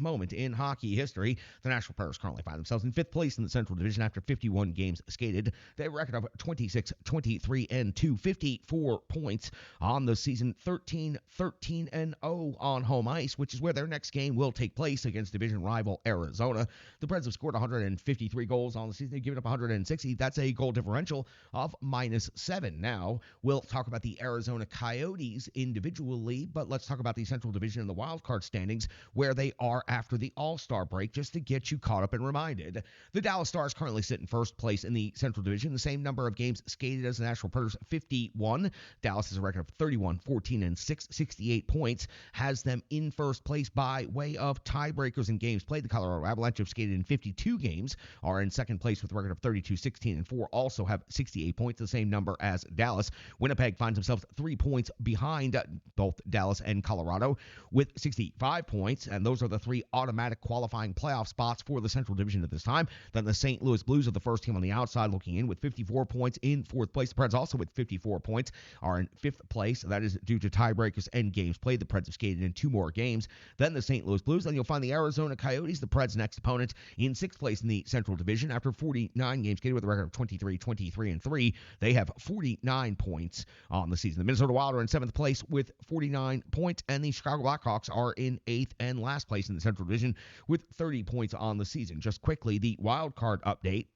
moment in hockey history. The Nashville Predators currently find themselves in 5th place in the Central Division after 51 games skated. They have a record of 26, 23, and 2, 54 points on the season, 13, 13, and 0 on home ice, which is where their next game will take place against division rival Arizona. The Preds have scored 153 goals on the season. They've given up 160. That's a goal differential of -7. Now, we'll talk about the Arizona Coyotes individually, but let's talk about the Central Division and the wild card standings, where they are after the All-Star break, just to get you caught up and reminded. The Dallas Stars currently sit in 1st place in the Central Division, the same number of games skated as the Nashville Predators, 51. Dallas has a record of 31, 14, and 6, 68 points, has them in 1st place by way of tiebreakers in games played. The Colorado Avalanche have skated in 52 games, are in 2nd place with a record of 32, 16, and 4, also have 68 points, the same number as Dallas. Winnipeg finds themselves 3 points behind both Dallas and Colorado with 65 points, and those are the 3 automatic qualifying playoff spots for the Central Division at this time. Then the St. Louis Blues are the first team on the outside looking in with 54 points in 4th place. The Preds also with 54 points are in 5th place. That is due to tiebreakers and games played. The Preds have skated in 2 more games than the St. Louis Blues. Then you'll find the Arizona Coyotes, the Preds' next opponent, in 6th place in the Central Division after 49 games skated with a record of 23, 23, and 3. They have 49 points on the season. The Minnesota Wild are in 7th place with 49 points, and the Chicago Blackhawks are in 8th and last place in the Central Division with 30 points on the season. Just quickly, the wild card update.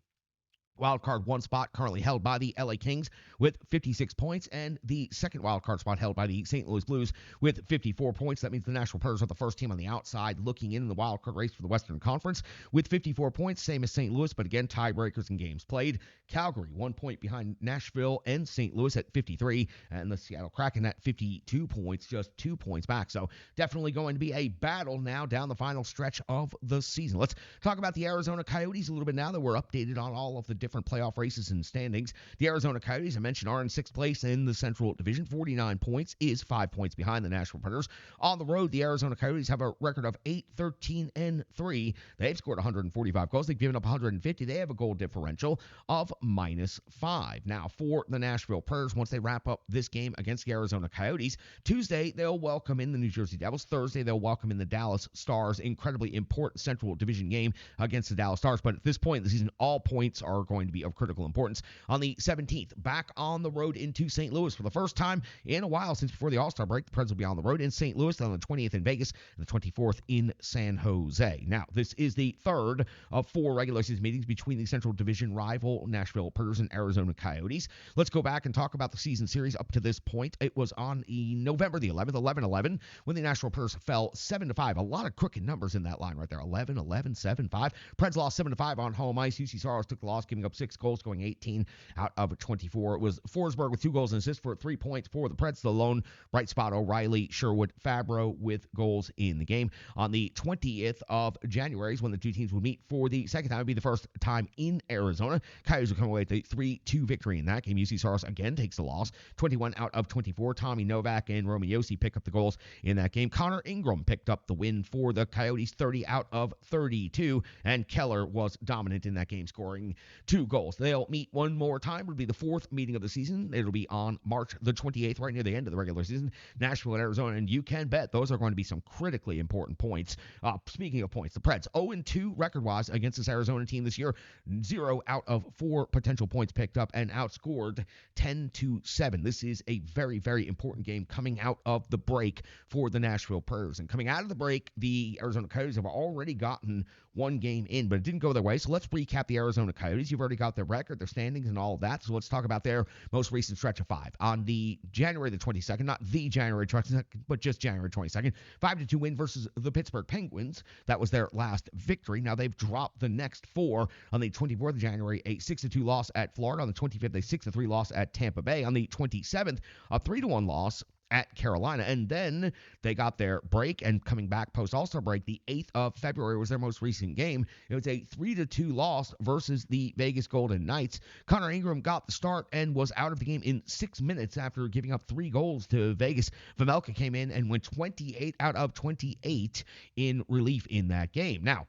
Wildcard 1 spot currently held by the LA Kings with 56 points, and the second wildcard spot held by the St. Louis Blues with 54 points. That means the Nashville Predators are the first team on the outside looking in the wildcard race for the Western Conference with 54 points, same as St. Louis, but again, tiebreakers in games played. Calgary, 1 point behind Nashville and St. Louis at 53, and the Seattle Kraken at 52 points, just 2 points back. So definitely going to be a battle now down the final stretch of the season. Let's talk about the Arizona Coyotes a little bit now that we're updated on all of the different playoff races and standings. The Arizona Coyotes, I mentioned, are in 6th place in the Central Division. 49 points is 5 points behind the Nashville Predators. On the road, the Arizona Coyotes have a record of 8, 13, and 3. They've scored 145 goals. They've given up 150. They have a goal differential of -5. Now, for the Nashville Predators, once they wrap up this game against the Arizona Coyotes, Tuesday, they'll welcome in the New Jersey Devils. Thursday, they'll welcome in the Dallas Stars. Incredibly important Central Division game against the Dallas Stars. But at this point in the season, all points are going to be of critical importance. On the 17th, back on the road into St. Louis for the first time in a while since before the All-Star break. The Preds will be on the road in St. Louis, then on the 20th in Vegas, and the 24th in San Jose. Now, this is the 3rd of 4 regular season meetings between the Central Division rival Nashville Predators and Arizona Coyotes. Let's go back and talk about the season series up to this point. It was on November the 11th, 11-11, when the Nashville Predators fell 7-5. A lot of crooked numbers in that line right there. 11-11, 7-5. Preds lost 7-5 on home ice. UC Saros took the loss, giving up 6 goals, going 18 out of 24. It was Forsberg with 2 goals and assists for 3 points for the Preds. The lone bright spot, O'Reilly, Sherwood, Fabro with goals in the game. On the 20th of January is when the two teams would meet for the second time. It would be the first time in Arizona. Coyotes would come away with a 3-2 victory in that game. UC Saros again takes the loss. 21 out of 24. Tommy Novak and Roman Josi pick up the goals in that game. Connor Ingram picked up the win for the Coyotes, 30 out of 32. And Keller was dominant in that game, scoring 2 goals. They'll meet one more time. It'll be the 4th meeting of the season. It'll be on March the 28th, right near the end of the regular season. Nashville and Arizona, and you can bet those are going to be some critically important points. Speaking of points, the Preds 0-2 record-wise against this Arizona team this year. 0 out of 4 potential points picked up and outscored 10-7. This is a very, very important game coming out of the break for the Nashville Predators. And coming out of the break, the Arizona Coyotes have already gotten 1 game in, but it didn't go their way. So let's recap the Arizona Coyotes. You've already got their record, their standings, and all of that. So let's talk about their most recent stretch of 5. On the January the 22nd, not the January 22nd, but just January 22nd, 5-2 win versus the Pittsburgh Penguins. That was their last victory. Now they've dropped the next 4. On the 24th of January, a 6-2 loss at Florida. On the 25th, a 6-3 loss at Tampa Bay. On the 27th, a 3-1 loss at Carolina, and then they got their break, and coming back post-All-Star break, the 8th of February was their most recent game. It was a 3-2 loss versus the Vegas Golden Knights. Connor Ingram got the start and was out of the game in 6 minutes after giving up 3 goals to Vegas. Vejmelka came in and went 28 out of 28 in relief in that game. Now,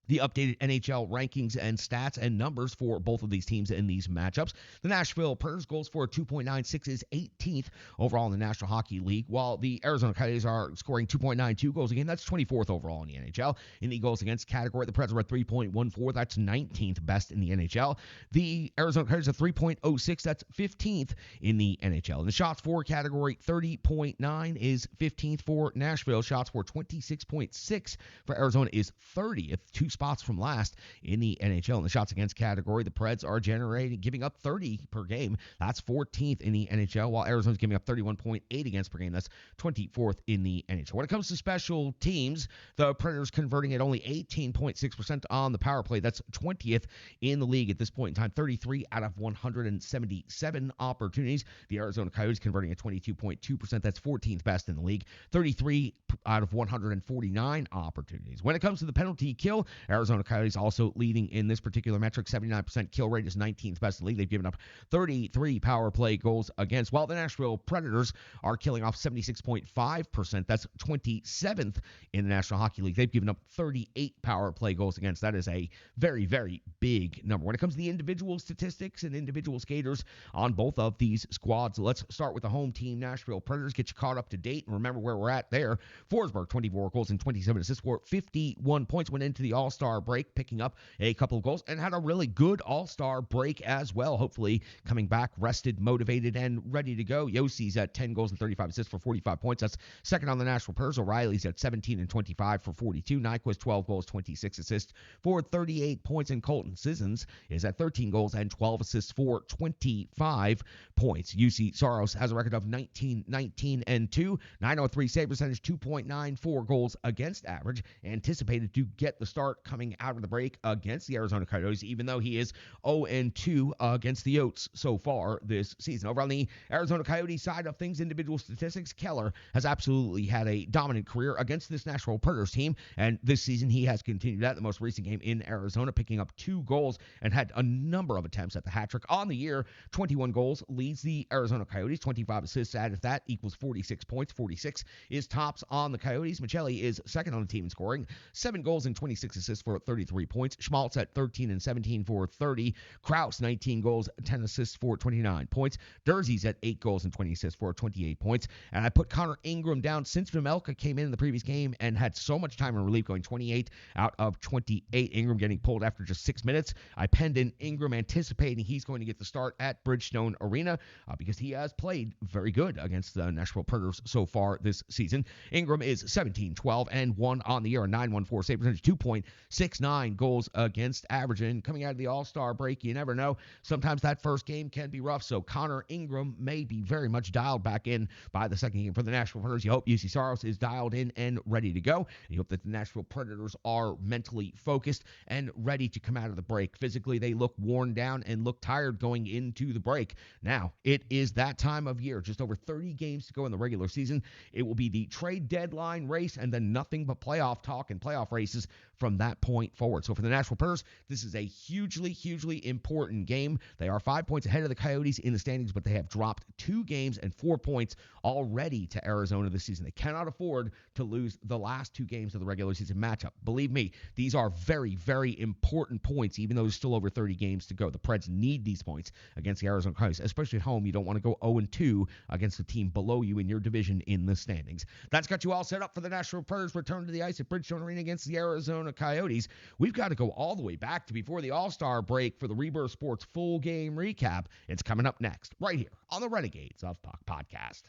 the updated NHL rankings and stats and numbers for both of these teams in these matchups. The Nashville Predators goals for 2.96 is 18th overall in the National Hockey League, while the Arizona Coyotes are scoring 2.92 goals a game. That's 24th overall in the NHL. In the goals against category, the Predators are at 3.14. That's 19th best in the NHL. The Arizona Coyotes are 3.06. That's 15th in the NHL. In the shots for category, 30.9 is 15th for Nashville. Shots for 26.6 for Arizona is 30th, two spots from last in the NHL. In the shots against category, the Preds are giving up 30 per game. That's 14th in the NHL, while Arizona's giving up 31.8 against per game. That's 24th in the NHL. When it comes to special teams, the Predators converting at only 18.6% on the power play. That's 20th in the league at this point in time. 33 out of 177 opportunities. The Arizona Coyotes converting at 22.2%. That's 14th best in the league. 33 out of 149 opportunities. When it comes to the penalty kill, Arizona Coyotes also leading in this particular metric. 79% kill rate is 19th best in the league. They've given up 33 power play goals against, while the Nashville Predators are killing off 76.5%. That's 27th in the National Hockey League. They've given up 38 power play goals against. That is a very, very big number. When it comes to the individual statistics and individual skaters on both of these squads, let's start with the home team, Nashville Predators. Get you caught up to date and remember where we're at there. Forsberg, 24 goals and 27 assists for 51 points. Went into the All-Star break, picking up a couple of goals, and had a really good All-Star break as well. Hopefully coming back rested, motivated, and ready to go. Yossi's at 10 goals and 35 assists for 45 points. That's second on the Nashville Predators. O'Reilly's at 17 and 25 for 42. Nyquist, 12 goals, 26 assists for 38 points. And Colton Sissons is at 13 goals and 12 assists for 25 points. UC Saros has a record of 19, 19, and 2. 903 save percentage, 2.94 goals against average. Anticipated to get the start coming out of the break against the Arizona Coyotes, even though he is 0-2 against the Yotes so far this season. Over on the Arizona Coyotes side of things, individual statistics, Keller has absolutely had a dominant career against this Nashville Predators team, and this season he has continued that. The most recent game in Arizona, picking up 2 goals and had a number of attempts at the hat trick. On the year, 21 goals leads the Arizona Coyotes. 25 assists added to that equals 46 points. 46 is tops on the Coyotes. Michelli is second on the team in scoring. 7 goals and 26 assists for 33 points. Schmaltz at 13 and 17 for 30. Krause, 19 goals, 10 assists for 29 points. Durzee's at 8 goals and 20 assists for 28 points. And I put Connor Ingram down since Vejmelka came in the previous game and had so much time in relief, going 28 out of 28. Ingram getting pulled after just 6 minutes. I penned in Ingram, anticipating he's going to get the start at Bridgestone Arena because he has played very good against the Nashville Predators so far this season. Ingram is 17, 12, and 1 on the year, a 9.14 save percentage, 2.69 goals against average. And coming out of the All-Star break, you never know. Sometimes that first game can be rough, so Connor Ingram may be very much dialed back in by the second game for the Nashville Predators. You hope UC Saros is dialed in and ready to go. And you hope that the Nashville Predators are mentally focused and ready to come out of the break. Physically, they look worn down and look tired going into the break. Now, it is that time of year. Just over 30 games to go in the regular season. It will be the trade deadline race and then nothing but playoff talk and playoff races from that point forward. So for the Nashville Predators, this is a hugely, hugely important game. They are 5 points ahead of the Coyotes in the standings, but they have dropped 2 games and 4 points already to Arizona this season. They cannot afford to lose the last 2 games of the regular season matchup. Believe me, these are very, very important points, even though there's still over 30 games to go. The Preds need these points against the Arizona Coyotes, especially at home. You don't want to go 0-2 against the team below you in your division in the standings. That's got you all set up for the Nashville Predators return to the ice at Bridgestone Arena against the Arizona Coyotes. We've got to go all the way back to before the All-Star break for the Rebirth Sports full game recap. It's coming up next, right here on the Renegades of Puck Podcast.